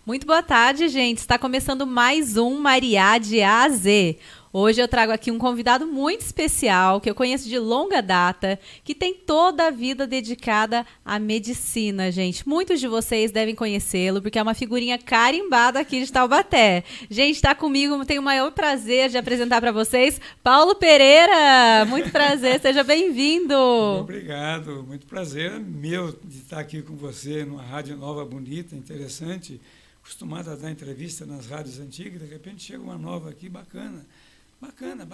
Muito boa tarde, gente. Está começando mais um Mariá de A a Z. Hoje eu trago aqui um convidado muito especial, que eu conheço de longa data, que tem toda a vida dedicada à medicina, gente. Muitos de vocês devem conhecê-lo, porque é uma figurinha carimbada aqui de Taubaté. Gente, está comigo, tenho o maior prazer de apresentar para vocês Paulo Pereira. Muito prazer, seja bem-vindo. Obrigado, muito prazer meu de estar aqui com você numa rádio nova, bonita, interessante, acostumado a dar entrevista nas rádios antigas, de repente chega uma nova aqui, bacana. Bacana.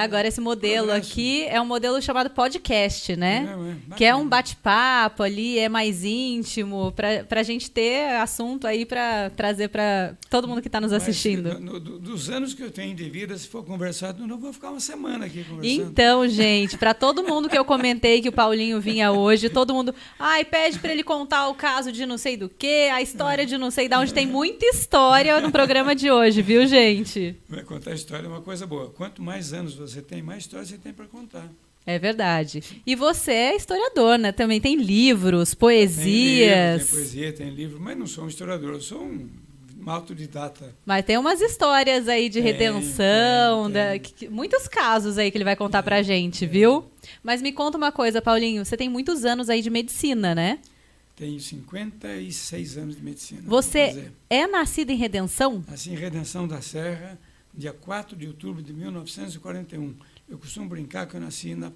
Agora esse modelo aqui é um modelo chamado podcast, né? Que é um bate-papo ali, é mais íntimo, para a gente ter assunto aí para trazer para todo mundo que está nos assistindo. Dos anos que eu tenho de vida, se for conversar, eu não vou ficar uma semana aqui conversando. Então, gente, para todo mundo que eu comentei que o Paulinho vinha hoje, todo mundo, pede para ele contar o caso de não sei do que, a história de não sei de onde. Tem muita história no programa de hoje, viu, gente? Vai contar a história é uma coisa boa. Quanto mais anos você tem, mais história você tem para contar. É verdade. E você é historiador, né? Também tem livros, poesias. Tem poesia, tem livro, mas não sou um historiador, eu sou um autodidata. Mas tem umas histórias aí de redenção, muitos casos aí que ele vai contar pra gente, viu? Mas me conta uma coisa, Paulinho, você tem muitos anos aí de medicina, né? Tenho 56 anos de medicina. Você é nascido em Redenção? Nasci em Redenção da Serra, dia 4 de outubro de 1941. Eu costumo brincar que eu nasci na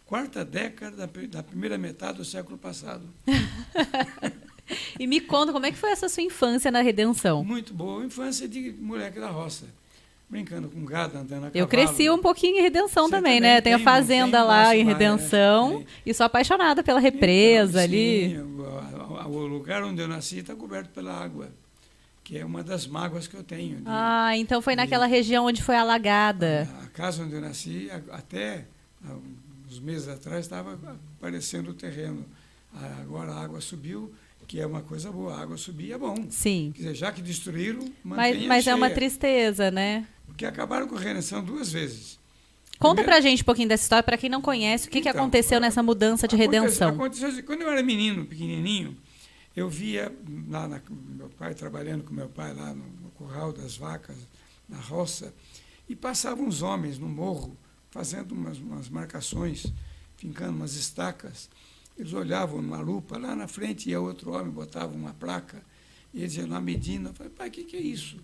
quarta década da primeira metade do século passado. E me conta, como é que foi essa sua infância na Redenção? Muito boa, infância de moleque da roça. Brincando com gado, andando a cavalo. Eu cresci um pouquinho em Redenção também, né? Tenho a fazenda lá em Redenção e sou apaixonada pela represa ali. Sim, o lugar onde eu nasci está coberto pela água, que é uma das mágoas que eu tenho. Então foi naquela região onde foi alagada. A casa onde eu nasci, até uns meses atrás, estava aparecendo o terreno. Agora a água subiu, que é uma coisa boa. A água subir é bom. Sim. Quer dizer, já que destruíram, mantenha Mas cheia. é uma tristeza, né? Porque acabaram com a Redenção 2 vezes. Conta pra gente um pouquinho dessa história, para quem não conhece, o que aconteceu nessa mudança de Redenção. Aconteceu, quando eu era menino, pequenininho, eu via meu pai trabalhando com meu pai lá no curral das vacas, na roça, e passavam uns homens no morro, fazendo umas marcações, fincando umas estacas. Eles olhavam numa lupa, lá na frente ia outro homem, botava uma placa, e eles iam lá medindo. Eu falei, pai, o que é isso?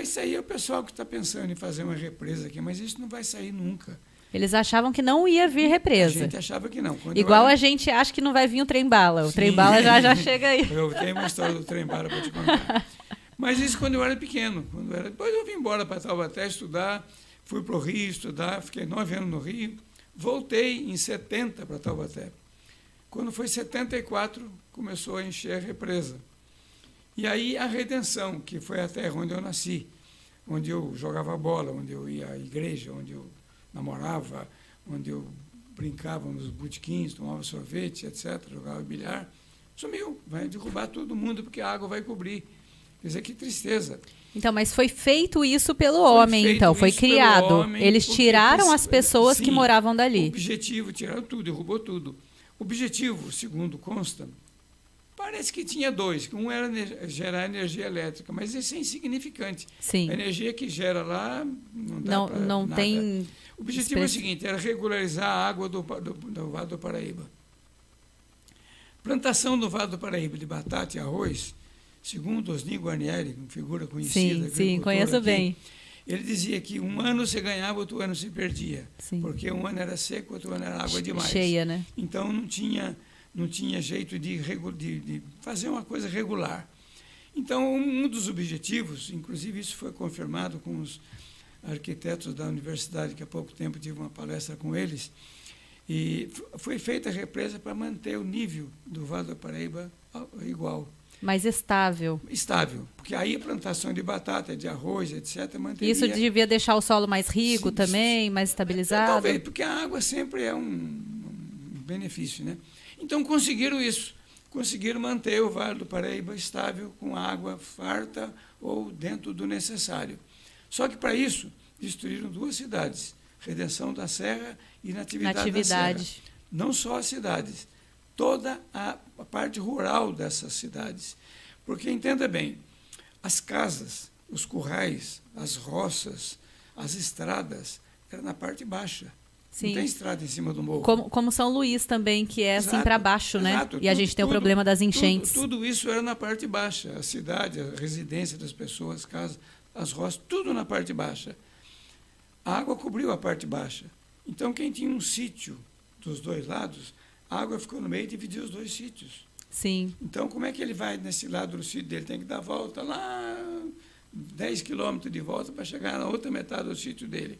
Isso aí é o pessoal que está pensando em fazer uma represa aqui, mas isso não vai sair nunca. Eles achavam que não ia vir represa. A gente achava que não. Igual a gente acha que não vai vir o trem-bala. O trem-bala já chega aí. Eu tenho uma história do trem-bala para te contar. Mas isso quando eu era pequeno. Depois eu vim embora para Taubaté estudar, fui para o Rio estudar, fiquei 9 anos no Rio, voltei em 70 para Taubaté. Quando foi 74, começou a encher a represa. E aí a Redenção, que foi a terra onde eu nasci, onde eu jogava bola, onde eu ia à igreja, onde eu namorava, onde eu brincava nos botequins, tomava sorvete, etc., jogava bilhar, sumiu, vai derrubar todo mundo porque a água vai cobrir. Quer dizer, que tristeza. Então, mas foi feito isso pelo homem, então, foi criado. Homem, eles tiraram as pessoas que moravam dali. O objetivo, tiraram tudo, derrubou tudo. O objetivo, segundo consta, parece que tinha 2, que um era gerar energia elétrica, mas isso é insignificante. Sim. A energia que gera lá não dá para nada. Tem... O objetivo é o seguinte, era regularizar a água do Vale do Paraíba. Plantação do Vale do Paraíba de batata e arroz, segundo Osni Guarnieri, uma figura conhecida. Sim, conheço aqui, bem. Ele dizia que um ano se ganhava, outro ano se perdia. Sim. Porque um ano era seco, outro ano era água demais. Cheia, né? Então não tinha jeito de fazer uma coisa regular. Então, um dos objetivos, inclusive isso foi confirmado com os arquitetos da universidade, que há pouco tempo tive uma palestra com eles, e foi feita a represa para manter o nível do Vale do Paraíba igual. Mais estável. Estável, porque aí a plantação de batata, de arroz, etc., manteria... Isso devia deixar o solo mais rico também, mais estabilizado? Talvez, porque a água sempre é um benefício, né? Então, conseguiram isso. Conseguiram manter o Vale do Paraíba estável, com água farta ou dentro do necessário. Só que, para isso, destruíram 2 cidades, Redenção da Serra e Natividade da Serra. Não só as cidades, toda a parte rural dessas cidades. Porque, entenda bem, as casas, os currais, as roças, as estradas, eram na parte baixa. Sim. Não tem estrada em cima do morro. Como São Luís também, que é assim Exato, para baixo, né? exato. E a gente tem o problema das enchentes. Tudo isso era na parte baixa. A cidade, a residência das pessoas, as casas, as roças, tudo na parte baixa. A água cobriu a parte baixa. Então, quem tinha um sítio dos dois lados, a água ficou no meio e dividiu os dois sítios. Sim. Então, como é que ele vai nesse lado do sítio dele? Tem que dar a volta lá, 10 quilômetros de volta para chegar na outra metade do sítio dele.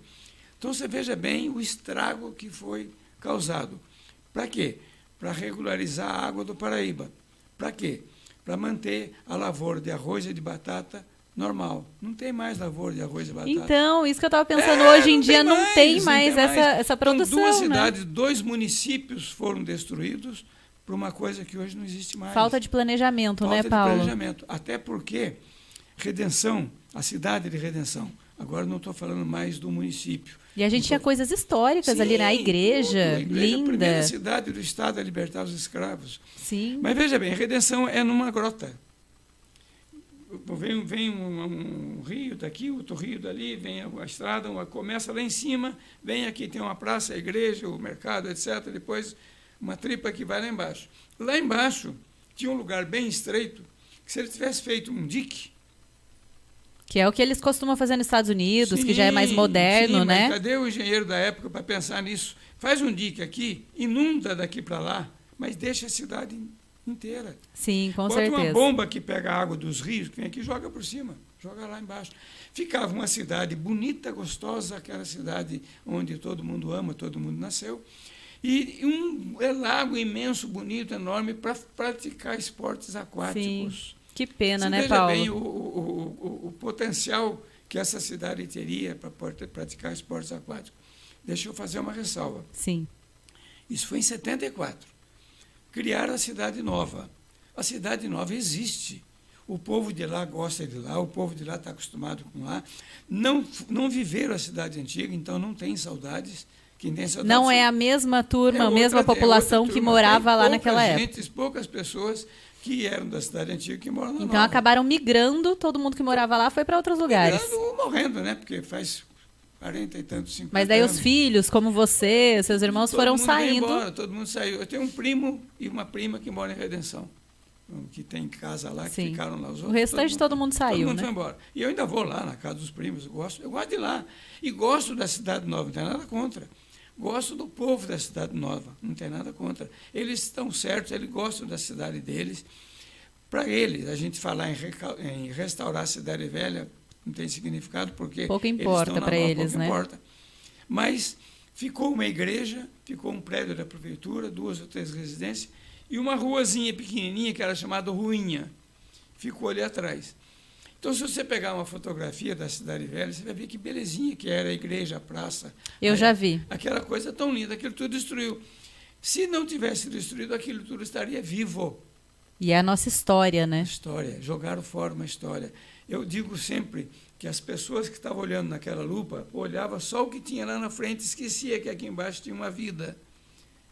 Então, você veja bem o estrago que foi causado. Para quê? Para regularizar a água do Paraíba. Para quê? Para manter a lavoura de arroz e de batata normal. Não tem mais lavoura de arroz e batata. Então, isso que eu estava pensando, hoje em dia não tem mais essa produção. Então, duas cidades, 2 municípios foram destruídos por uma coisa que hoje não existe mais. Falta de planejamento, né, Paulo? Falta de planejamento. Até porque Redenção, a cidade de Redenção, agora não estou falando mais do município. E a gente tinha coisas históricas ali na igreja, linda. A primeira cidade do Estado a libertar os escravos. Sim. Mas veja bem, Redenção é numa grota. Vem um rio daqui, outro rio dali, vem a estrada, começa lá em cima, vem aqui, tem uma praça, a igreja, o mercado, etc. Depois uma tripa que vai lá embaixo. Lá embaixo tinha um lugar bem estreito, que se ele tivesse feito um dique, que é o que eles costumam fazer nos Estados Unidos, sim, que já é mais moderno, sim, né? Mas cadê o engenheiro da época para pensar nisso? Faz um dique aqui, inunda daqui para lá, mas deixa a cidade inteira. Sim, com Bota certeza. uma bomba que pega a água dos rios, que vem aqui e joga por cima, joga lá embaixo. Ficava uma cidade bonita, gostosa, aquela cidade onde todo mundo ama, todo mundo nasceu, e um lago imenso, bonito, enorme, para praticar esportes aquáticos. Sim. Que pena, Você né, veja Paulo? bem o potencial que essa cidade teria para praticar esportes aquáticos. Deixa eu fazer uma ressalva. Sim. Isso foi em 74. Criaram a Cidade Nova. A Cidade Nova existe. O povo de lá gosta de lá, o povo de lá está acostumado com lá. Não viveram a cidade antiga, então não tem saudades. Quem tem saudades não é a mesma turma, a mesma população que morava lá naquela época. Poucas pessoas que eram da cidade antiga que moram na Então nova. acabaram migrando, todo mundo que morava lá foi para outros lugares. Migrando ou morrendo, né? Porque faz 40 e tantos, 50 Mas daí anos. os filhos, como você, seus irmãos foram saindo. Todo mundo saiu. Eu tenho um primo e uma prima que moram em Redenção, que tem casa lá, que Sim. ficaram lá. Os outros, o restante todo mundo saiu, todo mundo né? foi embora. E eu ainda vou lá na casa dos primos, eu gosto de ir lá. E gosto da Cidade Nova, não tem nada contra. Gosto do povo da Cidade Nova, não tem nada contra. Eles estão certos, eles gostam da cidade deles. Para eles, a gente falar em restaurar a Cidade Velha não tem significado, porque pouco importa para eles, né? Importa. Mas ficou uma igreja, ficou um prédio da prefeitura, 2 ou 3 residências, e uma ruazinha pequenininha, que era chamada Ruinha, ficou ali atrás. Então, se você pegar uma fotografia da Cidade Velha, você vai ver que belezinha que era a igreja, a praça. Eu já vi. Aquela coisa tão linda, aquilo tudo destruiu. Se não tivesse destruído, aquilo tudo estaria vivo. E é a nossa história, né? História, jogaram fora uma história. Eu digo sempre que as pessoas que estavam olhando naquela lupa, olhavam só o que tinha lá na frente, esquecia que aqui embaixo tinha uma vida,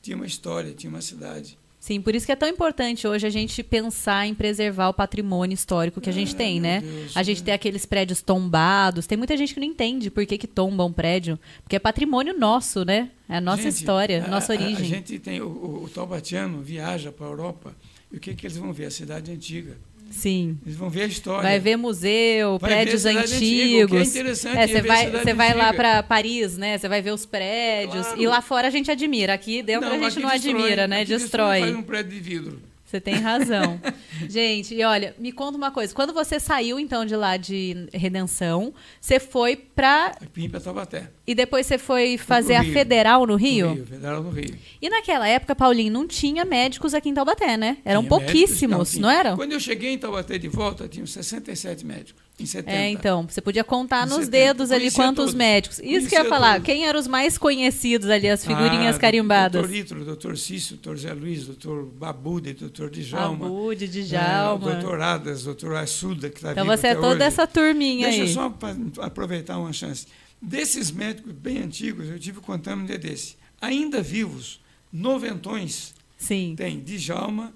tinha uma história, tinha uma cidade. Sim, por isso que é tão importante hoje a gente pensar em preservar o patrimônio histórico que a gente tem, né? Deus, a gente tem aqueles prédios tombados, tem muita gente que não entende por que tomba um prédio, porque é patrimônio nosso, né? É a nossa história, a nossa origem. A gente tem, o taubatiano viaja para a Europa, e o que eles vão ver? A cidade antiga. Sim. Eles vão ver a história. Vai ver museu, prédios antigos. Antiga, o que é interessante você vai lá para Paris, né? Você vai ver os prédios. Claro. E lá fora a gente admira. Aqui dentro a gente não admira, né? Destrói. Faz um prédio de vidro. Você tem razão. Gente, e olha, me conta uma coisa. Quando você saiu, então, de lá de Redenção, você foi para... Vim para Taubaté. E depois você foi fazer a Federal no Rio? No Rio, Federal no Rio. E naquela época, Paulinho, não tinha médicos aqui em Taubaté, né? Eram tinha pouquíssimos, médicos, não eram? Quando eu cheguei em Taubaté de volta, tinham 67 médicos. Em 70. Então, você podia contar nos 70. dedos ali Conhecia quantos todos. médicos. Isso Conhecia que eu ia falar, todos. quem eram os mais conhecidos ali, as figurinhas carimbadas? Doutor Ítalo, doutor Cício, doutor Zé Luiz, doutor Babude, doutor Djalma. Babude, Djalma. Doutor Adas, doutor Assuda, que está Então vivo você é até toda hoje. essa turminha Deixa aí. eu só aproveitar uma chance. Desses médicos bem antigos, eu tive contando um dia desse. Ainda vivos, noventões, Sim. tem Djalma,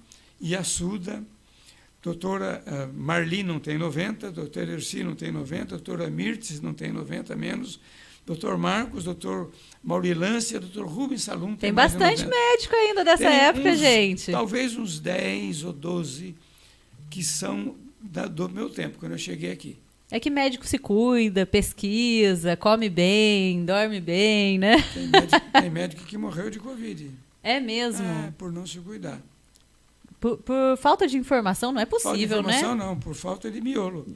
Assuda, doutora Marli não tem 90, doutora Erci não tem 90, doutora Mirtes não tem 90 menos, doutor Marcos, doutor Maurilância, doutor Rubens Salum tem bastante médico ainda dessa época, gente. Talvez uns 10 ou 12 que são do meu tempo, quando eu cheguei aqui. É que médico se cuida, pesquisa, come bem, dorme bem, né? Tem médico que morreu de Covid. É mesmo? Por não se cuidar. Por falta de informação, não é possível, né? Falta de informação, né? Não, por falta de miolo.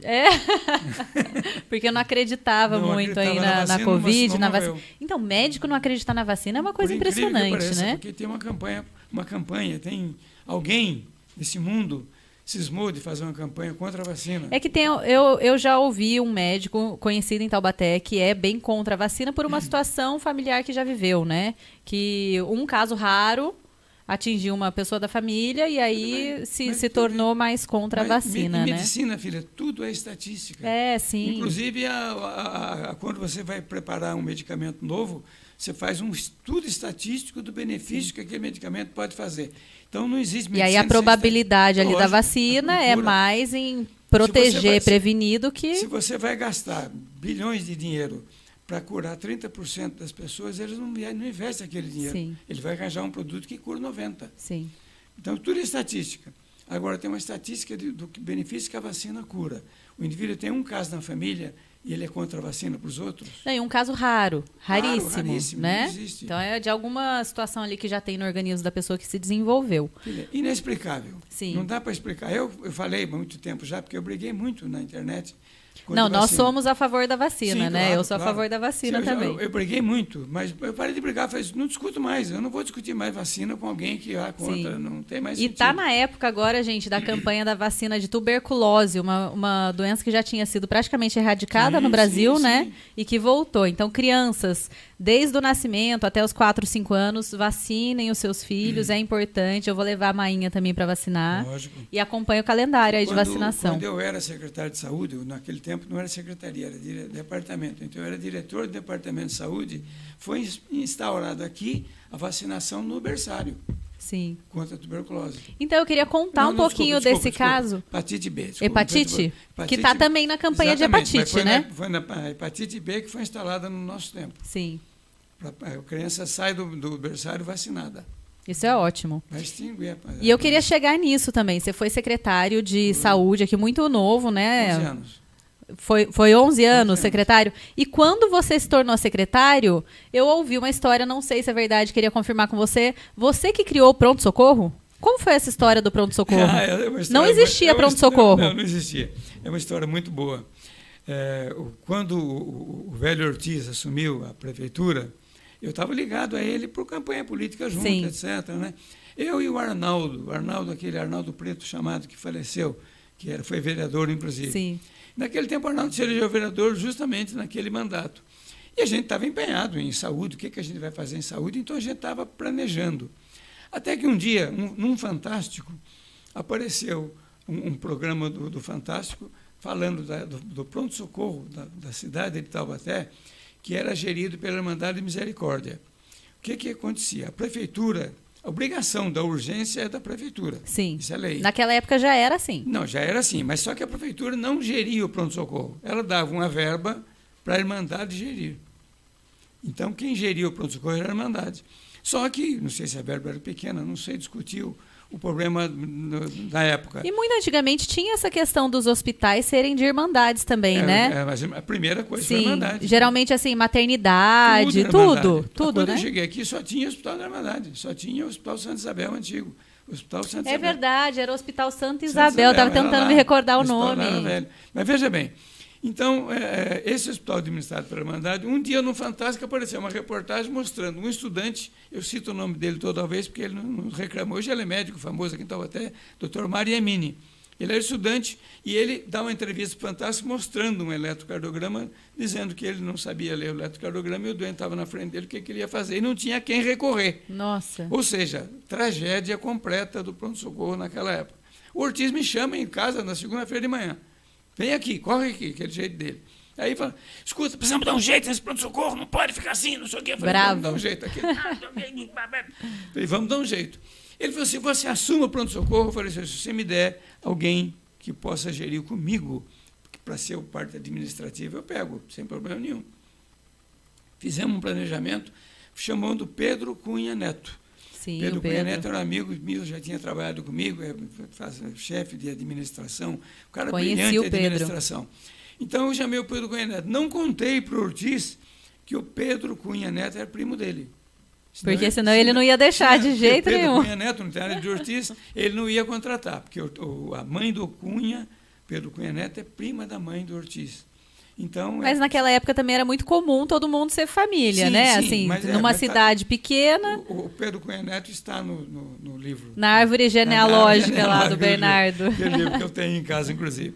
Porque eu não acreditava muito aí na Covid, na vacina. Então, médico não acreditar na vacina é uma coisa impressionante, pareça, né? Porque tem uma campanha, tem alguém nesse mundo cismou de fazer uma campanha contra a vacina. É que eu já ouvi um médico conhecido em Taubaté que é bem contra a vacina por uma situação familiar que já viveu, né? Que um caso raro atingiu uma pessoa da família e aí se tornou mais contra a vacina, né? Medicina, filha, tudo é estatística. Sim. Inclusive, quando você vai preparar um medicamento novo, você faz um estudo estatístico do benefício que aquele medicamento pode fazer. Então, não existe medicina. E aí a probabilidade ali da vacina é mais em proteger, prevenir do que... Se você vai gastar bilhões de dinheiro para curar 30% das pessoas, eles não investem aquele dinheiro. Sim. Ele vai arranjar um produto que cura 90%. Sim. Então, tudo é estatística. Agora, tem uma estatística do benefício que a vacina cura. O indivíduo tem um caso na família e ele é contra a vacina para os outros. E um caso raríssimo, né? Não existe. Então, é de alguma situação ali que já tem no organismo da pessoa que se desenvolveu. Inexplicável. Sim. Não dá para explicar. Eu falei há muito tempo já, porque eu briguei muito na internet. Nós somos a favor da vacina, sim, né? Claro, eu sou a favor da vacina também. Eu briguei muito, mas eu parei de brigar, falei, não discuto mais, eu não vou discutir mais vacina com alguém que contra, não tem mais sentido. E está na época agora, gente, da campanha da vacina de tuberculose, uma doença que já tinha sido praticamente erradicada no Brasil, né? Sim. E que voltou. Então, crianças, desde o nascimento até os 4, 5 anos, vacinem os seus filhos, é importante. Eu vou levar a Mainha também para vacinar. Lógico. E acompanho o calendário aí de vacinação. Quando eu era secretário de saúde, naquele tempo não era secretaria, era departamento. Então, eu era diretor do departamento de saúde. Foi instaurado aqui a vacinação no berçário. Sim. Contra a tuberculose. Então, eu queria contar um pouquinho desse caso. Hepatite B. Hepatite? Que está também na campanha de hepatite, né? Foi na hepatite B que foi instalada no nosso tempo. Sim. A criança sai do berçário vacinada. Isso é ótimo. Vai extinguir E eu queria chegar nisso também. Você foi secretário de saúde aqui, muito novo, né? 11 anos. Foi 11 anos, secretário? E quando você se tornou secretário, eu ouvi uma história, não sei se é verdade, queria confirmar com você. Você que criou o pronto-socorro? Como foi essa história do pronto-socorro? Não existia pronto-socorro. Não existia. É uma história muito boa. Quando o velho Ortiz assumiu a prefeitura, eu estava ligado a ele por campanha política junto, sim, etc. Né? Eu e o Arnaldo, aquele Arnaldo Preto chamado que faleceu, que foi vereador, inclusive. Sim. Naquele tempo, o Arnaldo se elegeu vereador justamente naquele mandato. E a gente estava empenhado em saúde, o que a gente vai fazer em saúde, então a gente estava planejando. Até que um dia, num Fantástico, apareceu um programa do Fantástico falando do pronto-socorro da cidade de Taubaté, que era gerido pela Irmandade de Misericórdia. O que acontecia? A prefeitura, a obrigação da urgência é da prefeitura. Sim. Isso é lei. Naquela época já era assim. Não, já era assim, mas só que a prefeitura não geria o pronto-socorro. Ela dava uma verba para a Irmandade gerir. Então, quem geria o pronto-socorro era a Irmandade. Só que, não sei se a verba era pequena, não sei, discutiu o problema da época. E muito antigamente tinha essa questão dos hospitais serem de irmandades também, né? Mas a primeira coisa sim, foi a Irmandade. Geralmente, assim, maternidade, tudo. Quando né? eu cheguei aqui, só tinha o Hospital da Irmandade, só tinha o Hospital Santa Isabel antigo. O Hospital Santa Isabel. Verdade, era o Hospital Santa Isabel, estava tentando me recordar o nome. Mas veja bem, então, esse hospital administrado pela Irmandade, um dia no Fantástico apareceu uma reportagem mostrando um estudante, eu cito o nome dele toda vez, porque ele não reclamou, hoje ele é médico famoso aqui em Taubaté, Dr. Mariamini. Ele era estudante e ele dá uma entrevista para o Fantástico mostrando um eletrocardiograma, dizendo que ele não sabia ler o eletrocardiograma e o doente estava na frente dele, o que ele ia fazer, e não tinha a quem recorrer. Nossa. Ou seja, tragédia completa do pronto-socorro naquela época. O Ortiz me chama em casa na segunda-feira de manhã. Vem aqui, corre aqui, aquele jeito dele. Aí fala, escuta, precisamos dar um jeito nesse pronto-socorro, não pode ficar assim, não sei o quê. Falei, vamos dar um jeito aqui. Falei, vamos dar um jeito. Ele falou assim, você assuma o pronto-socorro? Eu falei, se você me der alguém que possa gerir comigo, para ser o parte administrativa, eu pego, sem problema nenhum. Fizemos um planejamento chamando Pedro Cunha Neto. Sim, Pedro Cunha Neto era um amigo meu, já tinha trabalhado comigo, chefe de administração, um cara brilhante de administração. Então, eu chamei o Pedro Cunha Neto. Não contei para o Ortiz que o Pedro Cunha Neto era primo dele. Porque senão ele não ia deixar de jeito nenhum. Pedro Cunha Neto, não tem área de Ortiz, ele não ia contratar, porque a mãe do Cunha, Pedro Cunha Neto, é prima da mãe do Ortiz. Então, mas naquela época também era muito comum todo mundo ser família, sim, né? Sim, assim, numa cidade pequena. O Pedro Cunha Neto está no livro. Na árvore genealógica lá do Bernardo. Que livro que eu tenho em casa, inclusive.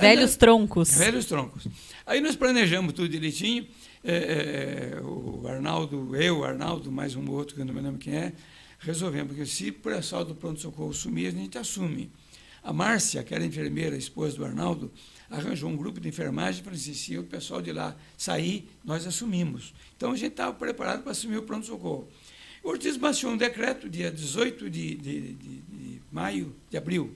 Velhos troncos. Velhos troncos. Aí nós planejamos tudo direitinho. O Arnaldo, o Arnaldo, mais um outro, que eu não me lembro quem é, resolvemos, porque se o pessoal do pronto-socorro sumir, a gente assume. A Márcia, que era enfermeira, esposa do Arnaldo, arranjou um grupo de enfermagem para dizer, se o pessoal de lá sair, nós assumimos. Então, a gente estava preparado para assumir o pronto-socorro. O Ortiz baixou um decreto, dia 18 de abril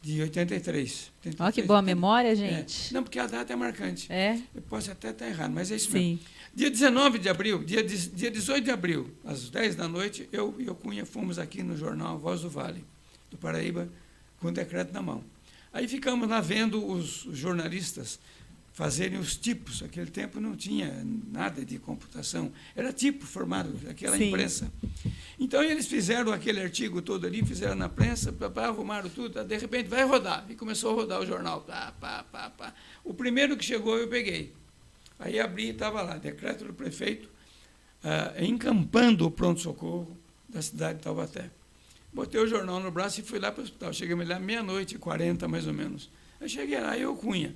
de 83. Olha que boa memória, gente. Não, porque a data é marcante. Eu posso até estar errado, mas é isso mesmo. Dia 19 de abril, dia 18 de abril, às 10 da noite, eu e o Cunha fomos aqui no jornal Voz do Vale, do Paraíba, com o decreto na mão. Aí ficamos lá vendo os jornalistas fazerem os tipos. Naquele tempo não tinha nada de computação, era tipo formado, aquela imprensa. Então, eles fizeram aquele artigo todo ali, fizeram na prensa, arrumaram tudo, de repente vai rodar. E começou a rodar o jornal. O primeiro que chegou eu peguei. Aí abri e estava lá, decreto do prefeito, encampando o pronto-socorro da cidade de Taubaté. Botei o jornal no braço e fui lá para o hospital. Cheguei lá meia-noite, 40 mais ou menos. Aí cheguei lá e eu, Cunha.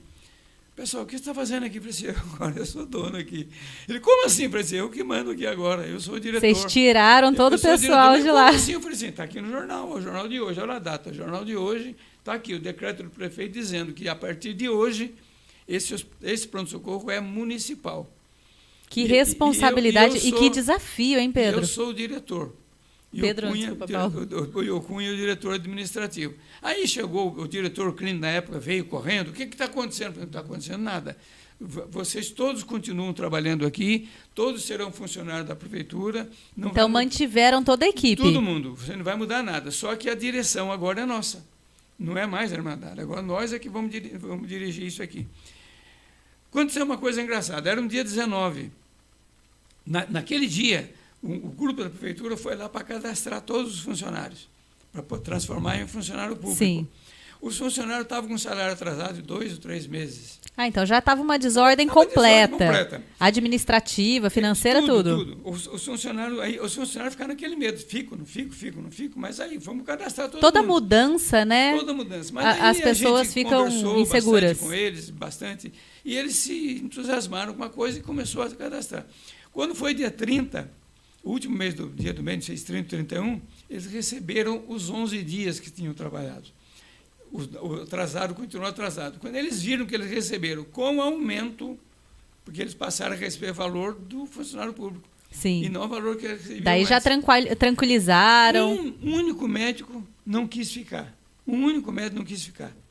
Pessoal, o que você está fazendo aqui? Eu falei assim, agora eu sou dono aqui. Ele, como assim? Eu falei assim, eu que mando aqui agora, eu sou o diretor. Vocês tiraram todo o pessoal de lá. Assim? Eu falei assim, está aqui no jornal, o jornal de hoje, olha a data, o jornal de hoje, está aqui o decreto do prefeito dizendo que a partir de hoje, esse pronto-socorro é municipal. Que responsabilidade e que desafio, hein, Pedro? Eu sou o diretor. Pedro, o Cunha, o diretor administrativo. Aí chegou o diretor clínico na época, veio correndo. O que está acontecendo? Não está acontecendo nada. Vocês todos continuam trabalhando aqui, todos serão funcionários da prefeitura. Então mantiveram toda a equipe. Todo mundo, você não vai mudar nada. Só que a direção agora é nossa. Não é mais a Irmandade. Agora nós é que vamos dirigir isso aqui. Aconteceu uma coisa engraçada. Era um dia 19. Naquele dia, o grupo da prefeitura foi lá para cadastrar todos os funcionários, para transformar em funcionário público. Sim. Os funcionários estavam com salário atrasado de 2 ou 3 meses. Então já estava uma desordem completa. Administrativa, financeira, tudo. Os funcionários ficaram naquele medo. Fico, não fico. Mas aí, vamos cadastrar todo Toda mundo. Mudança, né? Toda mudança. Mas as pessoas ficam inseguras. Com eles, bastante. E eles se entusiasmaram com a coisa e começou a cadastrar. Quando foi dia 30, o último mês do dia do mês, 30, 31, eles receberam os 11 dias que tinham trabalhado. O atrasado continuou atrasado. Quando eles viram que eles receberam com aumento, porque eles passaram a receber valor do funcionário público. Sim. E não o valor que eles recebiam. Daí antes. já tranquilizaram. Um único médico não quis ficar.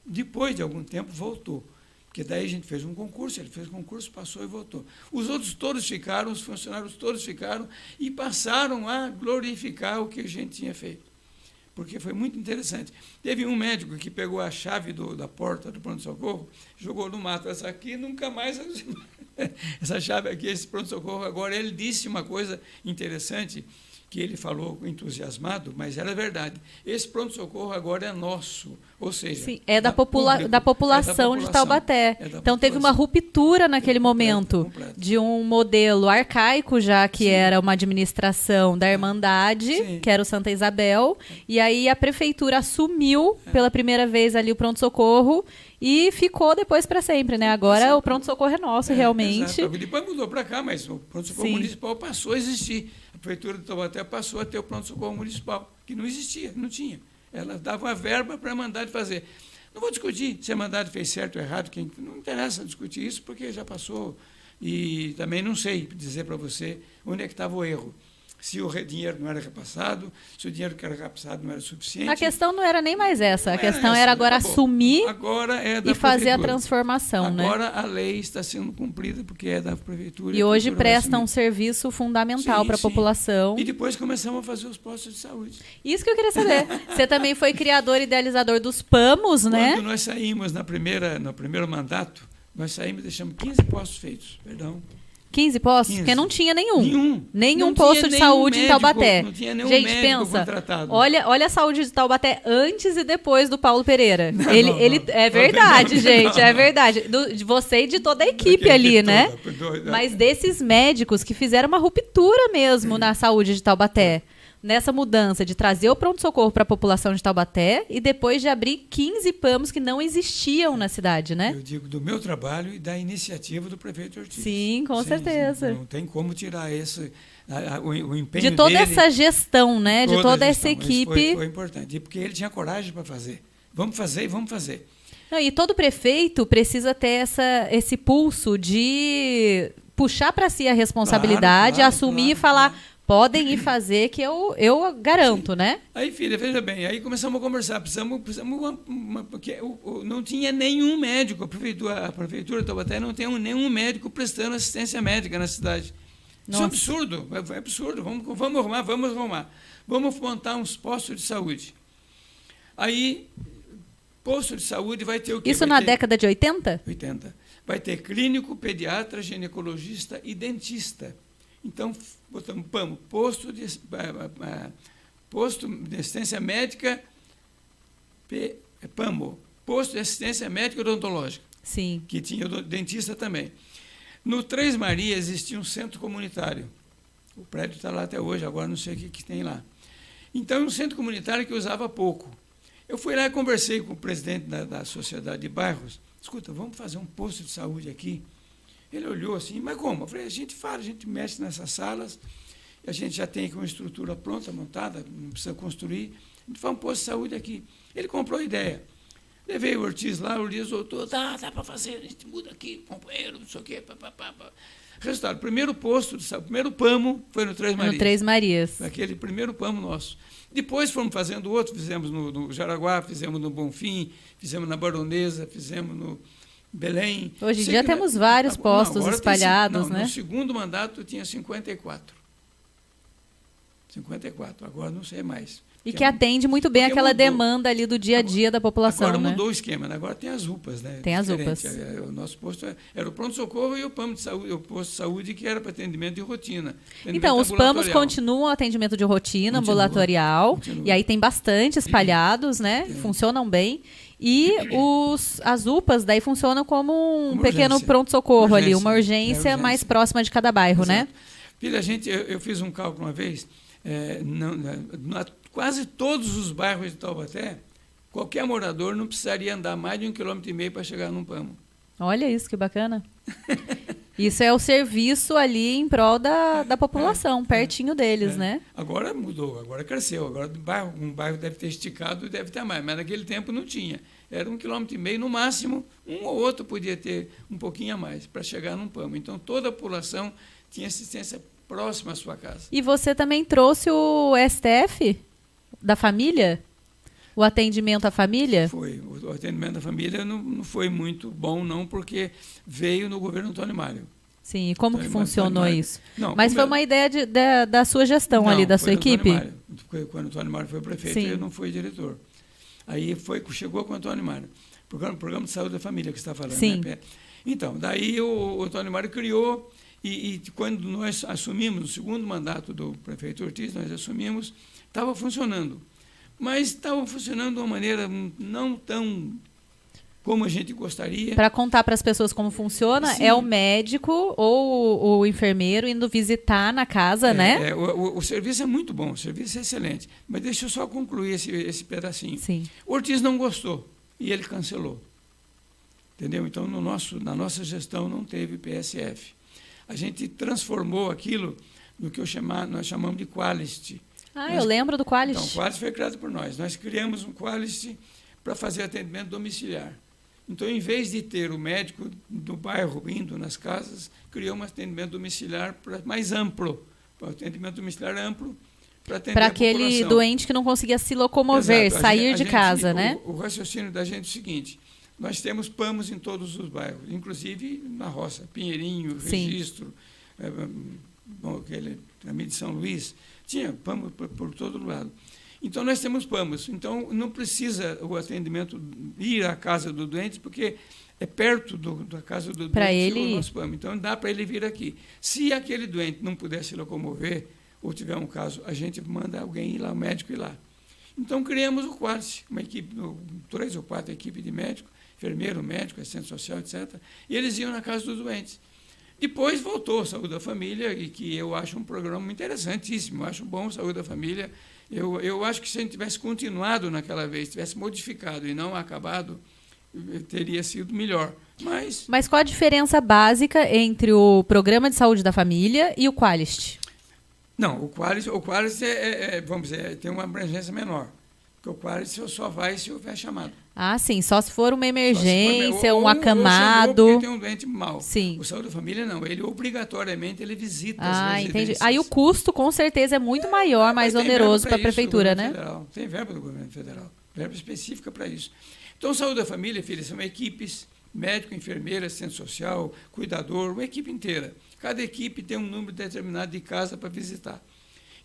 Depois de algum tempo, voltou. Porque daí a gente fez um concurso, ele fez o concurso, passou e voltou. Os outros todos ficaram, os funcionários todos ficaram e passaram a glorificar o que a gente tinha feito. Porque foi muito interessante. Teve um médico que pegou a chave da porta do pronto-socorro, jogou no mato. Essa aqui nunca mais... Essa chave aqui, esse pronto-socorro. Agora, ele disse uma coisa interessante, que ele falou entusiasmado, mas era verdade. Esse pronto-socorro agora é nosso, ou seja... Sim, da população de Taubaté. Então, teve uma ruptura naquele momento de um modelo arcaico, já que era uma administração da Irmandade, que era o Santa Isabel, e aí a prefeitura assumiu pela primeira vez ali o pronto-socorro e ficou depois para sempre, né? Agora o pronto-socorro é nosso, realmente. Exato. Depois mudou para cá, mas o pronto-socorro municipal passou a existir. A prefeitura de Taubaté passou a ter o pronto-socorro municipal, que não existia, não tinha. Ela dava uma verba para a Irmandade fazer. Não vou discutir se a Irmandade fez certo ou errado, não interessa discutir isso, porque já passou, e também não sei dizer para você onde é que estava o erro. se o dinheiro não era repassado, se o dinheiro que era repassado não era suficiente. A questão não era nem mais essa, a questão essa, era agora acabou. assumir Agora é da e fazer a prefeitura. transformação, né? Agora a lei está sendo cumprida porque é da prefeitura. E hoje presta um assumir. serviço fundamental para a população. E depois começamos a fazer os postos de saúde. Isso que eu queria saber. Você também foi criador e idealizador dos PAMOS, né? Quando nós saímos no primeiro mandato, nós saímos e deixamos 15 postos feitos, perdão. 15 postos? 15. Porque não tinha nenhum. Nenhum Não posto tinha de nenhum saúde médico, em Taubaté. não tinha nenhum Gente, médico pensa. contratado. Olha a saúde de Taubaté antes e depois do Paulo Pereira. Não. É verdade, gente, é verdade. De você e de toda a equipe ali, né? Mas desses médicos que fizeram uma ruptura mesmo na saúde de Taubaté. Nessa mudança de trazer o pronto-socorro para a população de Taubaté e depois de abrir 15 PAMOS que não existiam na cidade, né? Eu digo do meu trabalho e da iniciativa do prefeito Ortiz. Sim, com certeza. Não tem como tirar o empenho de toda dele, essa gestão, né? De toda essa equipe. Foi importante, porque ele tinha coragem para fazer. Vamos fazer e vamos fazer. Não, e todo prefeito precisa ter esse pulso de puxar para si a responsabilidade, assumir e falar... Podem ir fazer que eu garanto, né? Aí, filha, veja bem, aí começamos a conversar, precisamos porque não tinha nenhum médico, a prefeitura de Taubaté não tem nenhum médico prestando assistência médica na cidade. Isso é absurdo, é absurdo, vamos arrumar. Vamos montar uns postos de saúde. Aí, posto de saúde vai ter o quê? Isso na década de 80? 80. Vai ter clínico, pediatra, ginecologista e dentista. Então, botamos PAMO, posto de assistência médica, PAMO, posto de assistência médica odontológica. Sim. Que tinha o dentista também. No Três Marias existia um centro comunitário. O prédio está lá até hoje, agora não sei o que tem lá. Então, um centro comunitário que usava pouco. Eu fui lá e conversei com o presidente da Sociedade de Bairros. Escuta, vamos fazer um posto de saúde aqui? Ele olhou assim, mas como? Eu falei, a gente mexe nessas salas, a gente já tem aqui uma estrutura pronta, montada, não precisa construir, a gente faz um posto de saúde aqui. Ele comprou a ideia. Levei o Ortiz lá, o Ortiz voltou, dá para fazer, a gente muda aqui, companheiro, não sei o quê, Resultado, primeiro PAMO foi no Três Marias. No Três Marias. Aquele primeiro PAMO nosso. Depois fomos fazendo outro, fizemos no Jaraguá, fizemos no Bonfim, fizemos na Baronesa, fizemos no Belém. Hoje em dia temos vários postos espalhados, né? No segundo mandato tinha 54. 54, agora não sei mais. E que atende muito bem aquela demanda ali do dia a dia da população, agora né? mudou o esquema, agora tem as UPAs, né? Tem as UPAs. O nosso posto era o pronto-socorro e o PAMO de saúde, o posto de saúde que era para atendimento de rotina. Então, os PAMOs continuam atendimento de rotina, ambulatorial, e aí tem bastante espalhados, né? Funcionam bem. E as UPAs daí funcionam como um pequeno pronto-socorro ali, uma urgência mais próxima de cada bairro, né? Filha, eu fiz um cálculo uma vez, quase todos os bairros de Taubaté, qualquer morador não precisaria andar mais de 1,5 km para chegar num PAMO. Olha isso, que bacana. Isso é o serviço ali em prol da população, pertinho deles, né? Agora mudou, agora cresceu. Agora um bairro deve ter esticado e deve ter mais, mas naquele tempo não tinha. Era 1,5 km, no máximo, um ou outro podia ter um pouquinho a mais para chegar num PAMO. Então, toda a população tinha assistência próxima à sua casa. E você também trouxe o STF da família? O atendimento à família? Foi. O atendimento à família não foi muito bom, não, porque veio no governo Antônio Mário. Sim, e como que funcionou isso? Não, mas foi uma ideia da sua gestão ali, da sua equipe? Quando o Antônio Mário foi prefeito, eu não fui diretor. Aí chegou com o Antônio Mário. Programa de Saúde da Família que você está falando. Sim. Né? Então, daí o Antônio Mário criou, e quando nós assumimos, no segundo mandato do prefeito Ortiz, nós assumimos, estava funcionando. Mas estava funcionando de uma maneira não tão como a gente gostaria. Para contar para as pessoas como funciona, é o médico ou o enfermeiro indo visitar na casa, né? O serviço é muito bom, o serviço é excelente. Mas deixa eu só concluir esse pedacinho. Sim. O Ortiz não gostou e ele cancelou. Entendeu? Então, na nossa gestão não teve PSF. A gente transformou aquilo no que nós chamamos de Quality. Eu lembro do Quality. Então, o Quality foi criado por nós. Nós criamos um Quality para fazer atendimento domiciliar. Então, em vez de ter o médico do bairro indo nas casas, criou um atendimento domiciliar mais amplo, o atendimento domiciliar amplo para atender Para a aquele população. doente que não conseguia se locomover, Exato. sair de casa, né? O raciocínio da gente é o seguinte: nós temos PAMOs em todos os bairros, inclusive na roça, Pinheirinho, Sim. Registro, a mídia de São Luís, tinha PAMO por todo lado. Então, nós temos PAMOs. Então, não precisa o atendimento ir à casa do doente, porque é perto da casa do Pra doente ele o nosso PAMO. Então, dá para ele vir aqui. Se aquele doente não puder se locomover, ou tiver um caso, a gente manda alguém ir lá, o médico ir lá. Então, criamos o Qualis, uma equipe, 3 ou 4 equipes de médico, enfermeiro, médico, assistente social, etc. E eles iam na casa dos doentes. Depois voltou a Saúde da Família, e que eu acho um programa interessantíssimo, eu acho bom a Saúde da Família. Eu acho que se a gente tivesse continuado naquela vez, tivesse modificado e não acabado, teria sido melhor. Mas qual a diferença básica entre o Programa de Saúde da Família e o Qualist? Não, o Qualis vamos dizer, tem uma abrangência menor. Porque o Qualis só vai se houver chamado. Ah, sim, só se for uma emergência, um ou acamado. chamou porque tem um doente mal. Sim. O Saúde da Família não, ele obrigatoriamente ele visita as Ah, residências. entendi. Aí o custo com certeza é muito maior, mais oneroso para a prefeitura, né? Federal. Tem verba do governo federal, verba específica para isso. Então, Saúde da Família, filha, são equipes, médico, enfermeira, assistente social, cuidador, uma equipe inteira. Cada equipe tem um número determinado de casa para visitar.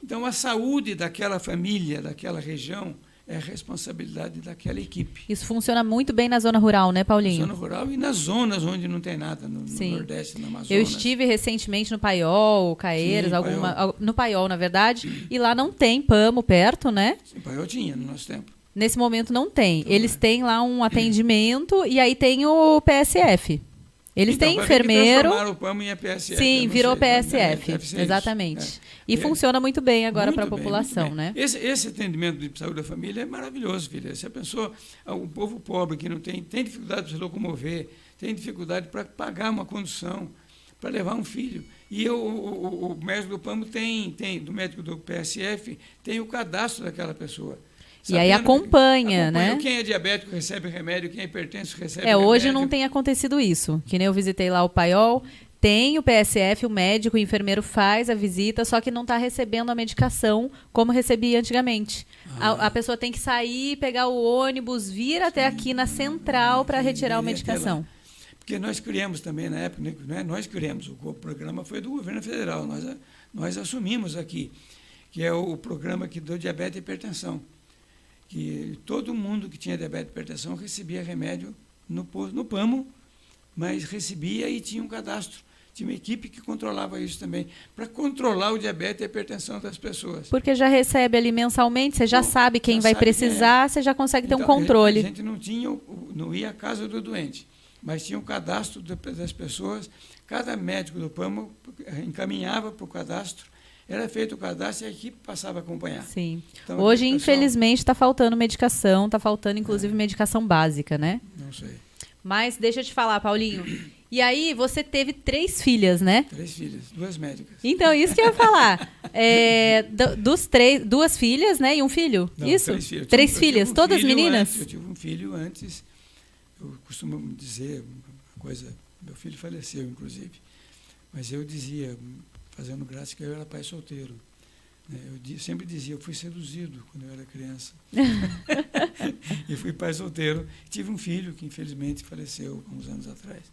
Então, a saúde daquela família, daquela região, é responsabilidade daquela equipe. Isso funciona muito bem na zona rural, né, Paulinho? Na zona rural e nas zonas onde não tem nada, no Nordeste, na Amazônia. Eu estive recentemente no Paiol, Caeiras, no Paiol, na verdade, e lá não tem PAMO perto, né? Sim, Paiol tinha no nosso tempo. Nesse momento não tem. Eles têm lá um atendimento e aí tem o PSF. Eles têm enfermeiro. Transformaram o PAMO em PSF. Sim, virou PSF. Exatamente. E funciona muito bem agora para a população, né? Esse atendimento de saúde da família é maravilhoso, filha. Se a pessoa, o povo pobre que não tem dificuldade de se locomover, tem dificuldade para pagar uma condução, para levar um filho. E o médico do PAMO do médico do PSF, tem o cadastro daquela pessoa. E aí acompanha, né? Quem é diabético recebe remédio, quem é hipertenso recebe remédio. Hoje não tem acontecido isso. Que nem eu visitei lá o Paiol, tem o PSF, o médico, o enfermeiro faz a visita, só que não está recebendo a medicação como recebia antigamente. A pessoa tem que sair, pegar o ônibus, vir até aqui na central para retirar a medicação. Porque nós criamos também, na época, não é nós criamos, o programa foi do governo federal, nós assumimos aqui, que é o programa que deu diabetes e hipertensão. Que todo mundo que tinha diabetes e hipertensão recebia remédio no PAMO, mas recebia e tinha um cadastro. Tinha uma equipe que controlava isso também, para controlar o diabetes e a hipertensão das pessoas. Porque já recebe ali mensalmente, você já sabe quem vai precisar, você já consegue ter um controle. A gente não ia à casa do doente, mas tinha um cadastro das pessoas, cada médico do PAMO encaminhava para o cadastro, era feito o cadastro e a equipe passava a acompanhar. Sim. Então, hoje, infelizmente, está faltando medicação, está faltando, inclusive, medicação básica, né? Não sei. Mas deixa eu te falar, Paulinho. E aí, você teve 3 filhas, né? 3 filhas, 2 médicas. Então, isso que eu ia falar. Dos 3, 2 filhas, né? E um filho? Não, isso? 3 filhas. 3 filhas, todas meninas? Eu tive um filho antes. Eu costumo dizer uma coisa. Meu filho faleceu, inclusive. Mas eu dizia, fazendo graça, que eu era pai solteiro. Eu sempre dizia, eu fui seduzido quando eu era criança. E fui pai solteiro. Tive um filho que, infelizmente, faleceu há uns anos atrás.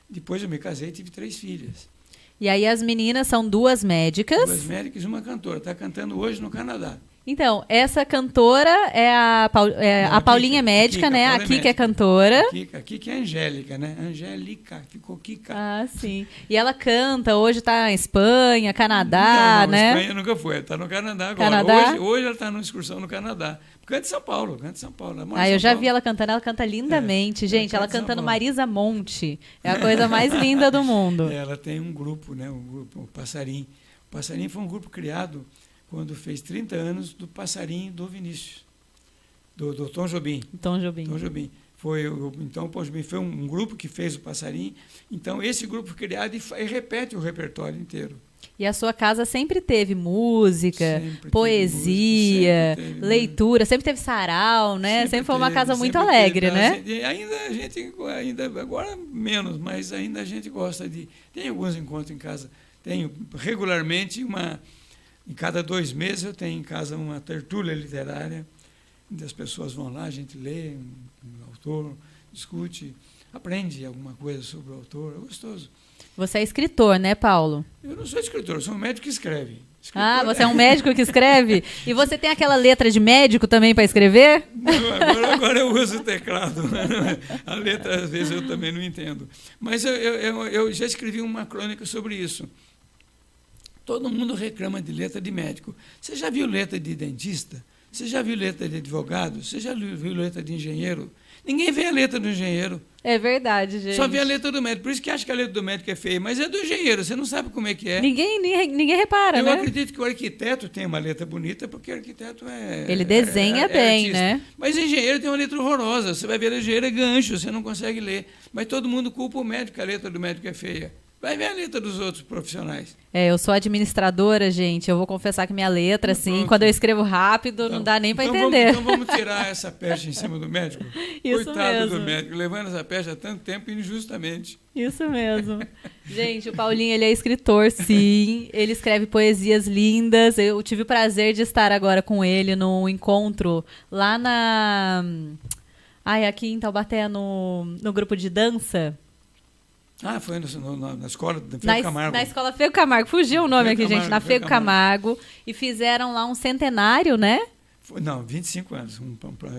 Depois eu me casei e tive 3 filhas. E aí as meninas são 2 médicas. 2 médicas e uma cantora. Está cantando hoje no Canadá. Então, essa cantora é a Paulinha é médica, né? A Kika é cantora. A Kika é Angélica, né? Angélica, ficou Kika. Ah, sim. E ela canta, hoje está em Espanha, Canadá, né? Espanha nunca foi, está no Canadá agora. Canadá? Hoje ela está numa excursão no Canadá. Canta em São Paulo, Eu já vi ela cantando, ela canta lindamente. Gente, ela cantando Marisa Monte. É a coisa mais linda do mundo. Ela tem um grupo, né? O Passarinho. O Passarinho foi um grupo criado quando fez 30 anos do Passarinho do Vinícius, do Tom Jobim. Tom Jobim. Então, o Tom Jobim foi um grupo que fez o Passarinho. Então, esse grupo foi criado e repete o repertório inteiro. E a sua casa sempre teve música, poesia, leitura, sempre teve sarau, né? Sempre foi uma casa muito alegre, né? Ainda agora menos, mas ainda a gente gosta tem alguns encontros em casa. Tenho regularmente Em cada 2 meses eu tenho em casa uma tertúlia literária, onde as pessoas vão lá, a gente lê um autor, discute, aprende alguma coisa sobre o autor, é gostoso. Você é escritor, né, Paulo? Eu não sou escritor, eu sou um médico que escreve. Ah, você é um médico que escreve? E você tem aquela letra de médico também para escrever? Não, agora eu uso o teclado. A letra, às vezes, eu também não entendo. Mas eu já escrevi uma crônica sobre isso. Todo mundo reclama de letra de médico. Você já viu letra de dentista? Você já viu letra de advogado? Você já viu letra de engenheiro? Ninguém vê a letra do engenheiro. É verdade, gente. Só vê a letra do médico. Por isso que acha que a letra do médico é feia. Mas é do engenheiro, você não sabe como é que é. Ninguém repara, Eu né? acredito que o arquiteto tem uma letra bonita, porque o arquiteto Ele desenha bem, artista. né? Mas o engenheiro tem uma letra horrorosa. Você vai ver a engenheiro é gancho, você não consegue ler. Mas todo mundo culpa o médico, que a letra do médico é feia. Vai ver a letra dos outros profissionais. Eu sou administradora, gente. Eu vou confessar que minha letra, assim, Pronto. quando eu escrevo rápido, não dá nem para entender. Então vamos tirar essa peste em cima do médico? Isso Coitado mesmo. do médico, levando essa peste há tanto tempo injustamente. Isso mesmo. Gente, o Paulinho, ele é escritor, sim. Ele escreve poesias lindas. Eu tive o prazer de estar agora com ele num encontro lá aqui em Taubaté, no grupo de dança. Ah, foi na escola do Fego Camargo. Na escola Fego Camargo. Fugiu o nome Fego aqui, Camargo, gente. Na Fego Camargo. E fizeram lá um centenário, né? Não, 25 anos.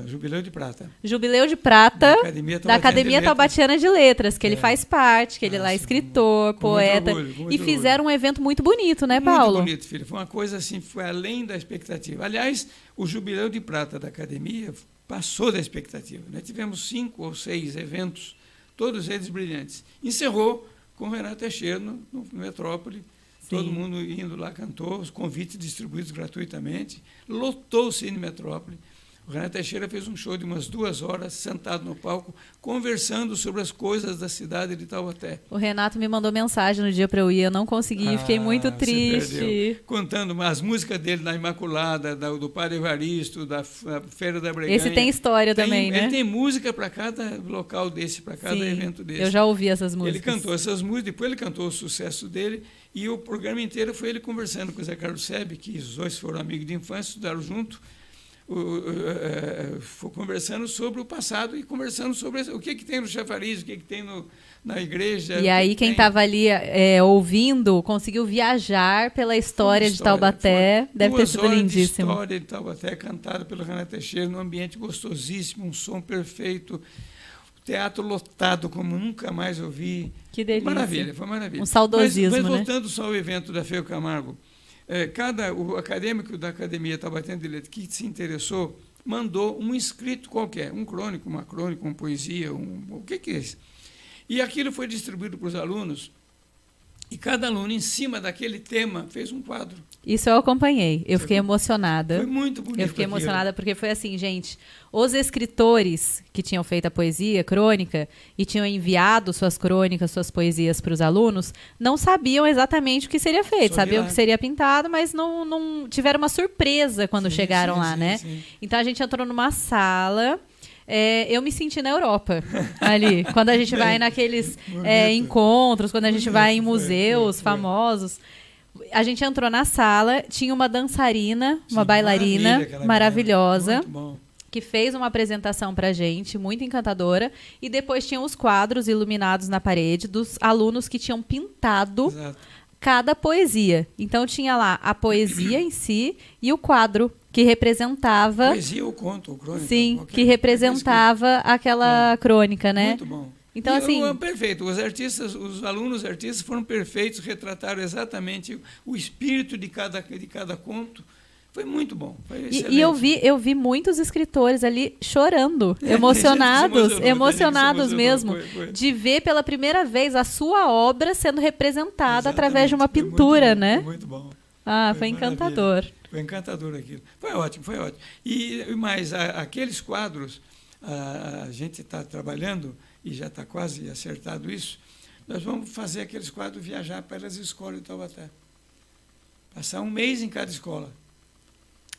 Jubileu de prata. Jubileu de prata da Academia de Taubatiana de Letras, que ele faz parte, que ele lá é escritor, com poeta. muito orgulho, e fizeram um evento muito bonito, né, muito Paulo? Muito bonito, filho. Foi uma coisa assim, foi além da expectativa. Aliás, o Jubileu de Prata da Academia passou da expectativa. Nós tivemos 5 ou 6 eventos, todos eles brilhantes. Encerrou com o Renato Teixeira no Metrópole. Sim. Todo mundo indo lá, cantou, os convites distribuídos gratuitamente, lotou o Cine Metrópole. O Renato Teixeira fez um show de umas 2 horas, sentado no palco, conversando sobre as coisas da cidade de Taubaté. O Renato me mandou mensagem no dia para eu ir, eu não consegui, fiquei muito triste. Contando as músicas dele na Imaculada, do Padre Evaristo, da Feira da Breganha. Esse tem história também, né? Ele tem música para cada local desse, para cada evento desse. Eu já ouvi essas músicas. Ele cantou essas músicas, depois ele cantou o sucesso dele, e o programa inteiro foi ele conversando com o Zé Carlos Sebe, que os dois foram amigos de infância, estudaram junto, foi conversando sobre o passado e conversando sobre o que tem no chafariz, o que tem na igreja. E aí quem estava ali ouvindo conseguiu viajar pela história de Taubaté. Deve ter sido lindíssimo. A história de Taubaté cantada pelo Renato Teixeira num ambiente gostosíssimo, um som perfeito, teatro lotado como nunca mais eu vi. Que delícia. Maravilha, foi maravilha. Um saudosismo, mas né? voltando só ao evento da Fego Camargo, o acadêmico da Academia Taubatiana de Letras que se interessou mandou um escrito qualquer, um crônico, uma crônica, uma poesia, o que é isso? E aquilo foi distribuído para os alunos, e cada aluno, em cima daquele tema, fez um quadro. Isso eu acompanhei. Eu fiquei emocionada. Foi muito bonito. Eu fiquei emocionada porque foi assim, gente, os escritores que tinham feito a poesia, crônica, e tinham enviado suas crônicas, suas poesias para os alunos, não sabiam exatamente o que seria feito. Sabiam que seria pintado, mas não tiveram uma surpresa quando chegaram lá, né? Sim. Então a gente entrou numa sala. Eu me senti na Europa ali, quando a gente vai naqueles encontros, quando a gente vai em museus famosos. A gente entrou na sala, tinha uma dançarina, uma bailarina maravilhosa, que fez uma apresentação pra gente, muito encantadora, e depois tinha os quadros iluminados na parede dos alunos que tinham pintado cada poesia. Então tinha lá a poesia em si e o quadro que representava... Poesia ou conto, ou crônica. Sim, que representava aquela crônica, né? Muito bom. Então, assim... Perfeito. Os alunos artistas foram perfeitos, retrataram exatamente o espírito de cada conto. Foi muito bom. Foi e eu vi muitos escritores ali chorando, emocionados mesmo, de ver pela primeira vez a sua obra sendo representada através de uma pintura, né? Foi muito bom. Foi encantador. Foi encantador aquilo. Foi ótimo, foi ótimo. E mais, aqueles quadros, a gente está trabalhando, e já está quase acertado isso, nós vamos fazer aqueles quadros viajar para as escolas de Taubaté. Passar um mês em cada escola.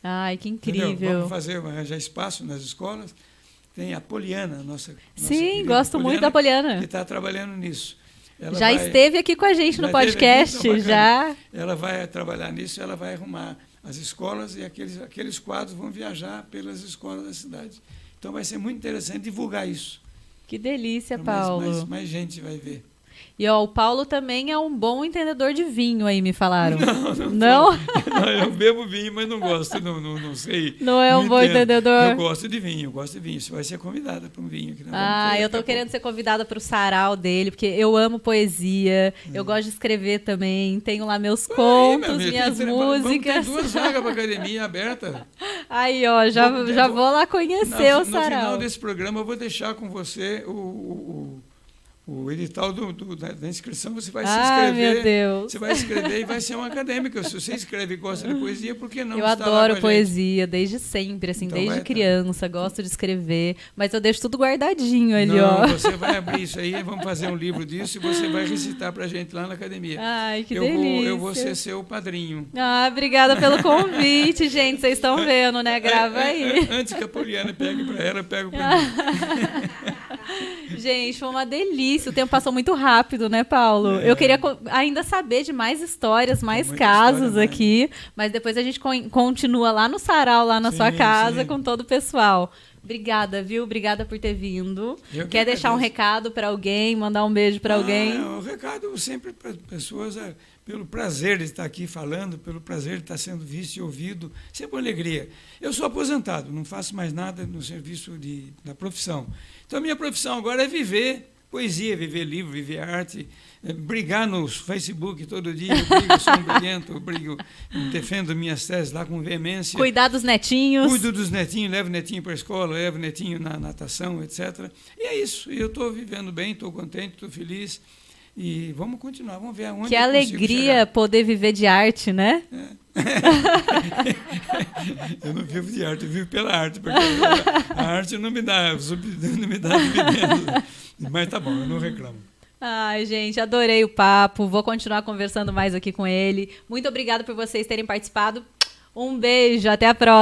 Ai, que incrível. Entendeu? Vamos arranjar espaço nas escolas. Tem a Poliana, nossa Sim, gosto muito da Poliana. Que está trabalhando nisso. Já esteve aqui com a gente no podcast, aqui, então, já. Ela vai trabalhar nisso, ela vai arrumar as escolas e aqueles quadros vão viajar pelas escolas da cidade. Então vai ser muito interessante divulgar isso. Que delícia, Paulo. Mais gente vai ver. E ó, o Paulo também é um bom entendedor de vinho aí, me falaram. Não? Não, eu bebo vinho, mas não gosto, não sei. Não é um bom entendedor? Eu gosto de vinho. Você vai ser convidada para um vinho. Eu tô querendo ser convidada para o sarau dele, porque eu amo poesia, eu gosto de escrever também, tenho lá meus contos, minhas músicas. Tem 2 vagas para academia aberta. Aí, ó, já vou lá conhecer o sarau. No final desse programa, eu vou deixar com você o edital da inscrição. Você vai se inscrever. Meu Deus. Você vai escrever e vai ser uma acadêmica. Se você escreve e gosta de poesia, por que não? Eu adoro poesia, desde sempre, assim, então desde criança, gosto de escrever, mas eu deixo tudo guardadinho ali, ó. Você vai abrir isso aí, vamos fazer um livro disso e você vai recitar pra gente lá na academia. Ai, que delícia. Eu vou ser seu padrinho. Obrigada pelo convite, gente. Vocês estão vendo, né? Grava aí. Antes que a Poliana pegue pra ela, eu pego pra mim. Gente, foi uma delícia. O tempo passou muito rápido, né, Paulo? Eu queria ainda saber de mais histórias, mais casos aqui, mas depois a gente continua lá no sarau, lá na sua casa, com todo o pessoal. Obrigada, viu? Obrigada por ter vindo. Quer deixar um recado para alguém, mandar um beijo para alguém? O recado sempre para as pessoas pelo prazer de estar aqui falando, pelo prazer de estar sendo visto e ouvido, sempre uma alegria. Eu sou aposentado, não faço mais nada no serviço da profissão. Então, a minha profissão agora é viver poesia, viver livro, viver arte, brigar no Facebook todo dia, eu brigo, sou um briguento, defendo minhas teses lá com veemência. Cuidar dos netinhos. Cuido dos netinhos, levo o netinho para a escola, levo o netinho na natação, etc. E é isso, eu estou vivendo bem, estou contente, estou feliz. E vamos continuar, vamos ver aonde. Que alegria poder viver de arte, né? Eu não vivo de arte, eu vivo pela arte, porque a arte não me dá dividendos. Mas tá bom, eu não reclamo. Ai, gente, adorei o papo. Vou continuar conversando mais aqui com ele. Muito obrigada por vocês terem participado. Um beijo, até a próxima.